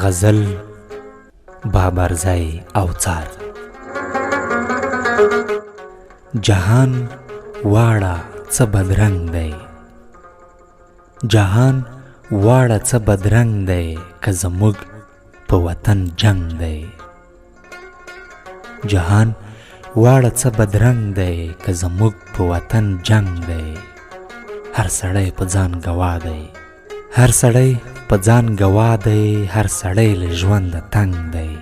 غزل بابرزي اوڅار. جهان واړه څه بدرنګ دی، جهان واړه څه بدرنګ دی، که زموږ په وطن جنگ دی. جهان واړه څه بدرنګ دی، که زموږ په وطن جنگ دی. هر سړی په ځان ګوا دی، هر سړی په ځان ګوا دی، هر سړی له ژونده تنګ دی.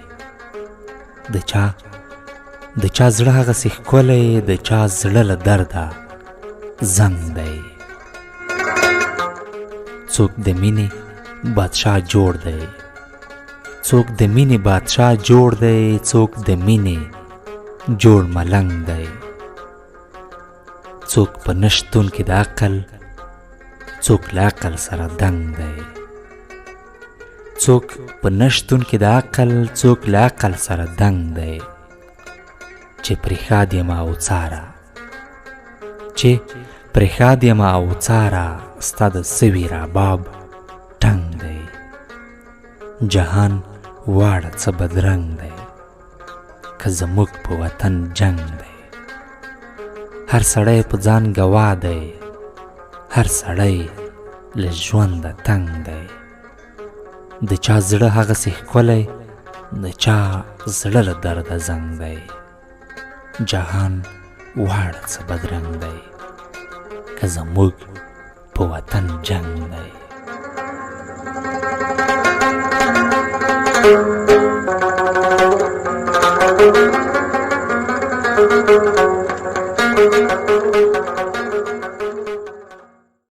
د چا زړه هغسې ښکلی، د چا زړه له درده زنګ دی. څوک د مینې بادشاه جوړ دی، څوک د مینې بادشاه جوړ دی، څوک د مینې جوړ ملنګ دی. څوک په نشتون کې د عقل، څوک له عقل سره دنګ دی. څوک په نشتون کې د عقل، څوک له عقل سره دنګ دی. چې پرېښاد یمه اوڅاره، چې پرېښاد یمه اوڅاره، ستا د سوي رباب ټنګ دی. جهان واړه څه بدرنګ دی، که زموږ په وطن جنگ دی. هر سړی په ځان ګوا دی، هر سړی له ژونده تنګ دی. د چا زړه هغسې ښکلی، د چا زړه له درده زنګ دی. جهان واړه څه بدرنګ دی، که زموږ په وطن جنگ دی.